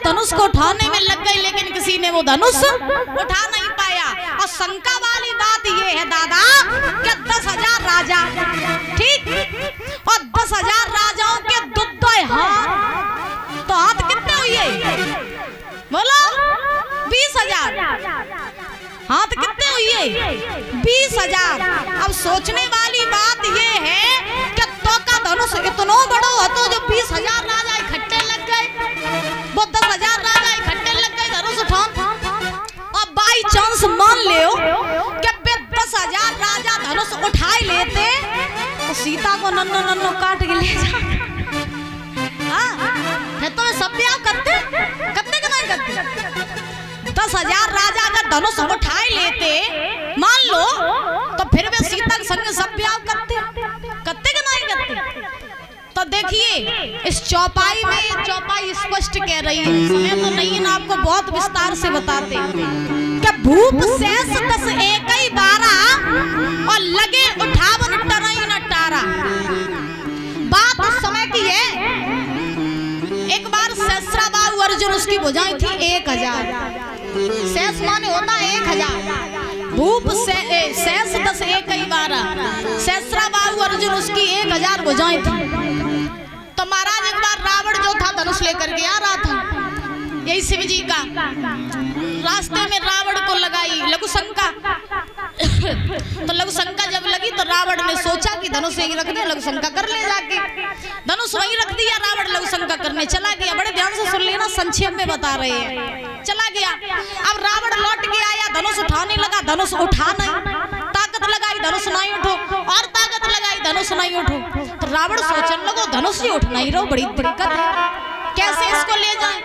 धनुष को उठाने में लग गई, लेकिन किसी ने वो धनुष उठा नहीं पाया। और शंका वाली बात ये है दादा कि 10,000 राजा, ठीक, और 10,000 राजाओं के दुद्ध हाथ, तो हाथ कितने हुए बोलो? 20,000। हाथ कितने हुए? 20,000। अब सोचने वाली बात ये है कि तो का धनुष इतना बड़ा हो तो जो 20,000 राजा इकट्ठे लग गए, वो 10,000 राजा इकट्ठे लग गए धनुष उठान। और बाई चांस मान लियो कि 10,000 राजा धनुष उठाए लेते तो सीता को नन्नो नन्नो काट के ले जाते। हाँ, तो सब ब्याह करते कि नहीं करते? 10,000 राजा अगर धनुष उठाए लेते मान लो, तो फिर वे सीता के संग सब ब्याह करते कि नहीं करते? तो देखिए इस चौपाई में, ये चौपाई स्पष्ट कह रही है, समय तो नहीं है ना, आपको बहुत विस्तार से बताते कि भूप शेष 10 एकई 12 और लगे उठावन टरई न टारा। बात उस समय की है, एक बार सहस्राबाहु अर्जुन, उसकी भुजाएं थी 1000। शेष माने होता 1000। भूप शेष 10 एकई 12, सहस्राबाहु अर्जुन, उसकी 1000 भुजाएं थी। तो महाराज एक बार रावण जो था धनुष लेकर के आ रहा था, यही शिव जी का, रास्ते में रावण को लगाई लघुशंका। तो लघुशंका जब लगी तो रावण ने सोचा कि धनुष यहीं रख दिया, लघुशंका कर ले जाके। धनुष वहीं रख दिया, रावण लघुशंका करने चला गया। बड़े ध्यान से सुन लेना, संक्षेप में बता रहे हैं। चला गया। अब रावण लौट के आया, धनुष उठाने लगा, धनुष उठा नहीं, ताकत लगाई धनुष नहीं उठो, और ताकत लगाई धनुष नहीं उठो। तो रावण सोचने लगो धनुष ही उठ नहीं रहो, बड़ी दिक्कत है, कैसे इसको ले जाए।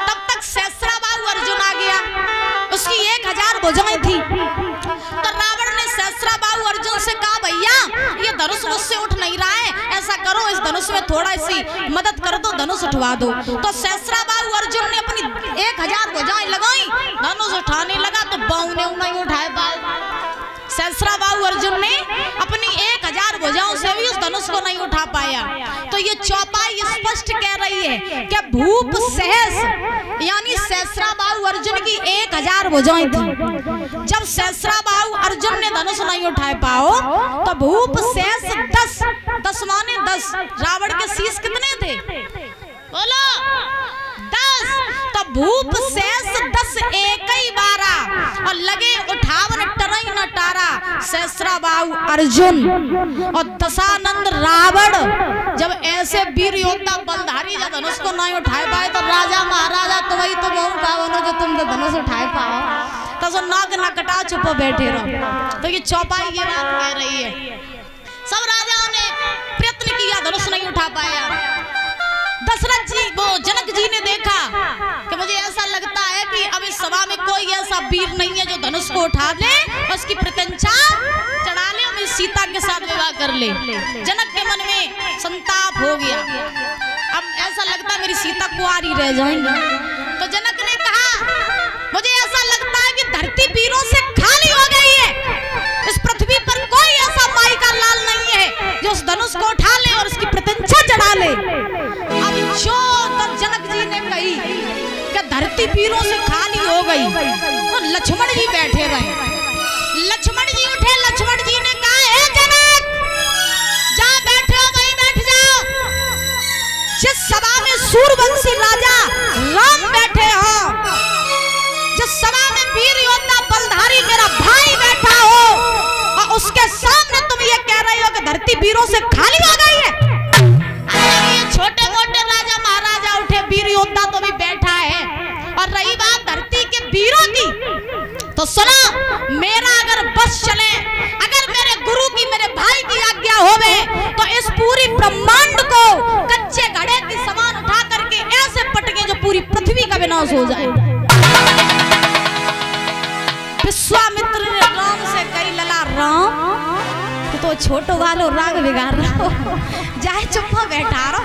तब तक सहस्राबाहु अर्जुन आ गया, उसकी 1000 भुजाएं थी। तो रावण ने सहस्राबाहु अर्जुन से कहा, भैया ये धनुष मुझसे उठ नहीं रहा है, ऐसा करो इस धनुष में थोड़ा सी मदद कर दो, धनुष उठवा दो। तो सहस्राबाहु अर्जुन ने अपनी 1000 भुजाएं लगाई, धनुष उठाने लगा तो बाहु ने नहीं उठाए। सहस्राबाहु अर्जुन ने अपनी 1000 भुजाओं से भी उस धनुष को नहीं उठा पाया। तो ये चौपाई स्पष्ट कह रही है कि भूप सहस यानी सहस्राबाहु अर्जुन की 1000 भुजाएं थी। जब सहस्राबाहु अर्जुन ने धनुष नहीं उठा पाओ तो भूप सहस 10 माने 10, रावण के शीश कितने थे बोलो? 10। तो भूप सहस 10 एकई 12 और लगे उठावन टरई न टारा। सहस्राबाहु अर्जुन और दशानंद रावण जब ऐसे वीर योद्धा बलधारी जब धनुष को नहीं उठाए पाए तो राजा महाराजा तो वही तो बहुत पावनो जो तुम तो धनुष उठाए पाओ, तो नाक ना कटा चुप बैठे रहो। तो ये चौपाई ये बात कह रही है। सब राजाओं ने प्रयत्न किया, धनुष नहीं उठा पाया। दशरथ जी, वो जनक जी ने देखा कि मुझे ऐसा लगता है कि अब इस सभा में कोई ऐसा वीर नहीं है जो धनुष को उठा ले, उसकी प्रत्यंचा चढ़ा ले और सीता के साथ विवाह कर ले। जनक के मन में संताप हो गया, अब ऐसा लगता है मेरी सीता कुंवारी रह जाएंगी। तो जनक ने कहा, मुझे ऐसा लगता है कि धरती वीरों से खाली हो गई है, इस पृथ्वी पर कोई ऐसा माई का लाल नहीं है जो उस धनुष को उठा ले और उसकी प्रत्यंचा चढ़ा ले। अब जो जनक जी ने कही कि धरती वीरों से खाली हो गई, तो लक्ष्मण जी बैठे रहे। लक्ष्मण जी उठे, लक्ष्मण जी ने कहा, हे जनक, जहाँ बैठे हो वहीं बैठ जाओ। जिस सभा में सूरवंशी राजा राम बैठे हो, जिस सभा में वीर योद्धा बलधारी मेरा भाई बैठा हो, और उसके सामने तुम ये कह रहे हो कि धरती वीरों से खाली हो गई है। छोटे मोटे राजा महाराजा उठे, वीर योद्धा तो भी बैठा है। और रही बात धरती के वीरों की, तो सुनो, मेरा अगर बस चले, अगर मेरे गुरु की, मेरे भाई की आज्ञा होवे, तो इस पूरी ब्रह्मांड को कच्चे घड़े की समान उठा करके ऐसे पटके जो पूरी पृथ्वी का विनाश हो जाए। विश्वामित्र ने राम से कही, लला राम तो छोटो वालो राग बिगाड़ रहा हो, जाए चुप बैठा रहो,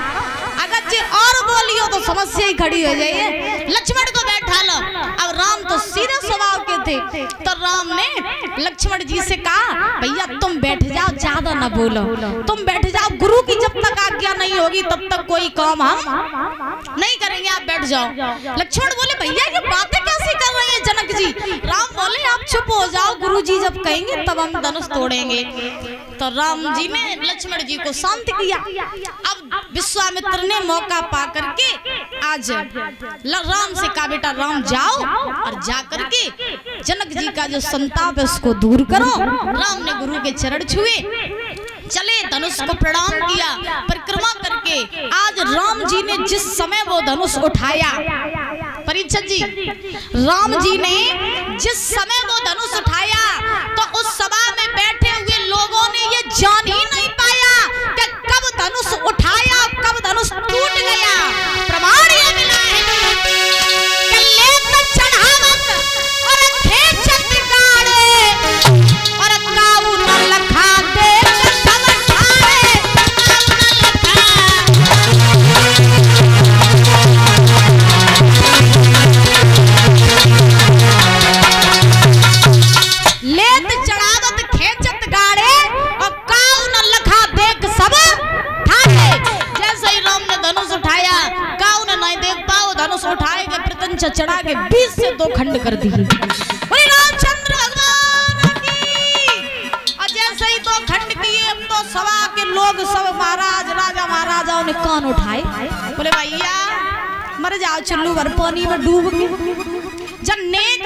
अगर जी और बोलियो तो समस्या ही खड़ी हो जाइए। लक्ष्मण को बैठा लो। अब राम तो सीधे स्वभाव के थे, तो राम ने लक्ष्मण जी से कहा, भैया तुम बैठ जाओ, ज्यादा ना बोलो, तुम बैठ जाओ, गुरु की जब तक आज्ञा आज्ञा नहीं होगी तब तक कोई काम हम नहीं करेंगे, आप बैठ जाओ। लक्ष्मण बोले भैया ये बातें कैसी कर रहे हैं जनक जी? राम बोले आप चुप हो जाओ, गुरुजी जब कहेंगे तब हम धनुष तोड़ेंगे। तो राम जी ने लक्ष्मण जी को शांत किया। अब विश्वामित्र ने मौका पा करके आज राम से कहा बेटा राम जाओ और जा करके जनक जी का जो संताप है उसको दूर करो। राम ने गुरु के चरण छुए, चले, धनुष को प्रणाम किया, परिक्रमा करके आज राम जी ने जिस समय वो धनुष उठाया, परीक्षित जी, राम जी ने जिस समय वो धनुष उठाया तो उस सभा में बैठे हुए लोगों ने ये जान ही नहीं पाया कि कब धनुष उठाया कब धनुष टूट गया। प्रमाण ये मिला है कि लेत चढ़ावत और खेचत गाड़े और काऊ न लखा दे सब ठाड़े, लेत चढ़ावत खेचत गाड़े और काऊ न लखा देख सब ठाड़े। जैसे ही राम ने धनुष उठाया काऊ ने नहीं देख पाओ, धनुष उठाए के प्रतंच चढ़ा के 20 से 2 खंड कर दिए। रामचंद्र भगवान की। और जैसे ही 2 खंड किए अब तो सभा के लोग सब महाराज राजा महाराजाओं ने कान उठाए, बोले भैया मर जाओ, चल्लू भर पानी में डूब गए। जब नेक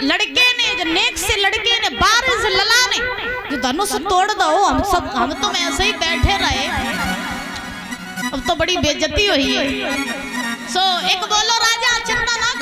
लड़के ने, जब नेक से लड़के ने, बारिश लला ने जो धनुष तोड़ दो, हम तो ऐसे ही बैठे रहे, अब तो बड़ी बेइज्जती हुई है। सो एक बोलो राजा चिंता ना